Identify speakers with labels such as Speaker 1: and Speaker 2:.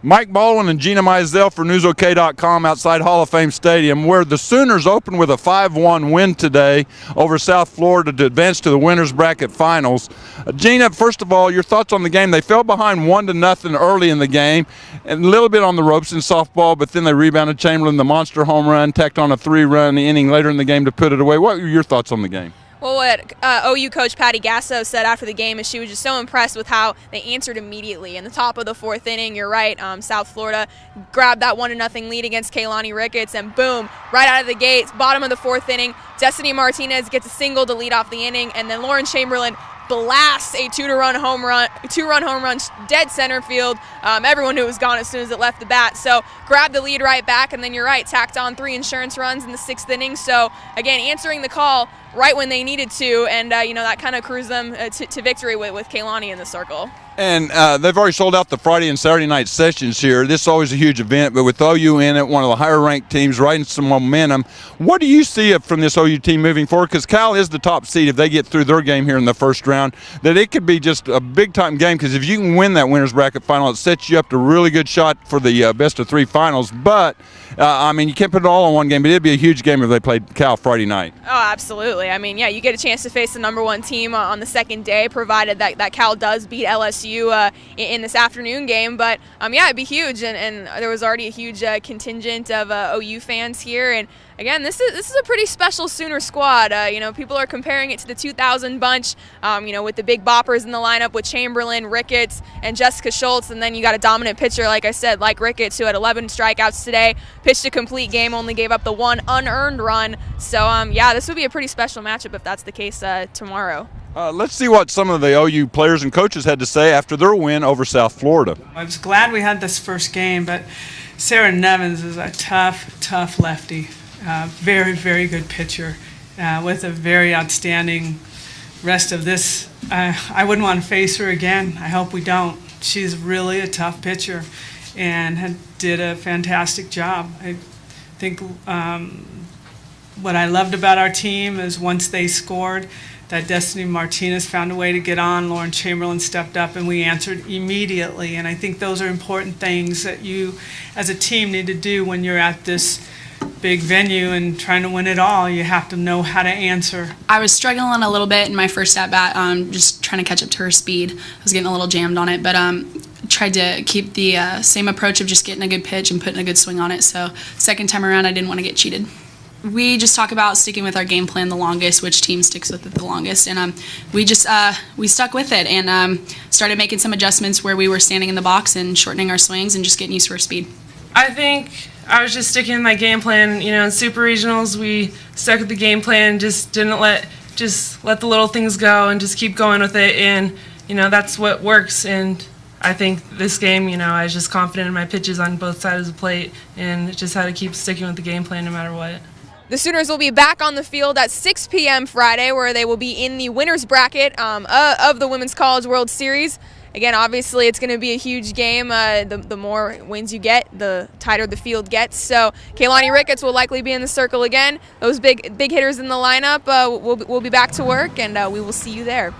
Speaker 1: Mike Baldwin and Gina Mizell for NewsOK.com outside Hall of Fame Stadium, where the Sooners opened with a 5-1 win today over South Florida to advance to the winners bracket finals. Gina, first of all, your thoughts on the game. They fell behind 1-0 early in the game, and a little bit on the ropes in softball, but then they rebounded. Chamberlain, the monster home run, tacked on a 3-run inning later in the game to put it away. What were your thoughts on the game?
Speaker 2: Well, what OU coach Patty Gasso said after the game is she was just so impressed with how they answered immediately. In the top of the fourth inning, you're right, South Florida grabbed that 1-0 lead against Kaylani Ricketts, and boom, right out of the gate, bottom of the fourth inning, Destiny Martinez gets a single to lead off the inning, and then Lauren Chamberlain blasts a two-run home run, dead center field. Everyone knew it was gone as soon as it left the bat. So grabbed the lead right back, and then you're right, tacked on 3 insurance runs in the 6th inning. So again, answering the call right when they needed to, and that kind of cruised them to victory with Kaylani in the circle.
Speaker 1: And they've already sold out the Friday and Saturday night sessions here. This is always a huge event, but with OU in it, one of the higher-ranked teams, riding some momentum. What do you see from this OU team moving forward? Because Cal is the top seed if they get through their game here in the first round, that it could be just a big-time game, because if you can win that winners bracket final, it sets you up to a really good shot for the best-of-3 finals. But, you can't put it all in one game, but it'd be a huge game if they played Cal Friday night.
Speaker 2: Oh, absolutely. You get a chance to face the #1 team on the second day, provided that Cal does beat LSU in this afternoon game. But it'd be huge, and there was already a huge contingent of OU fans here. And again, this is a pretty special Sooner squad. People are comparing it to the 2000 bunch, with the big boppers in the lineup with Chamberlain, Ricketts, and Jessica Schultz. And then you got a dominant pitcher, like I said, like Ricketts, who had 11 strikeouts today, pitched a complete game, only gave up the 1 unearned run. So, this would be a pretty special matchup if that's the case tomorrow.
Speaker 1: Let's see what some of the OU players and coaches had to say after their win over South Florida.
Speaker 3: I was glad we had this first game, but Sarah Nevins is a tough lefty. Very, very good pitcher with a very outstanding rest of this. I wouldn't want to face her again. I hope we don't. She's really a tough pitcher and did a fantastic job. I think what I loved about our team is once they scored, that Destiny Martinez found a way to get on. Lauren Chamberlain stepped up, and we answered immediately. And I think those are important things that you, as a team, need to do when you're at this big venue and trying to win it all. You have to know how to answer.
Speaker 4: I was struggling a little bit in my first at-bat, just trying to catch up to her speed. I was getting a little jammed on it, but tried to keep the same approach of just getting a good pitch and putting a good swing on it. So second time around, I didn't want to get cheated. We just talk about sticking with our game plan the longest, which team sticks with it the longest, and we stuck with it and started making some adjustments where we were standing in the box and shortening our swings and just getting used to our speed.
Speaker 5: I think I was just sticking with my game plan. In Super Regionals, we stuck with the game plan, just didn't let the little things go and just keep going with it, and that's what works. And I think this game, I was just confident in my pitches on both sides of the plate and just had to keep sticking with the game plan no matter what.
Speaker 2: The Sooners will be back on the field at 6 p.m. Friday, where they will be in the winners bracket of the Women's College World Series. Again, obviously, it's going to be a huge game. The more wins you get, the tighter the field gets. So Kaylani Ricketts will likely be in the circle again. Those big hitters in the lineup will be back to work, and we will see you there.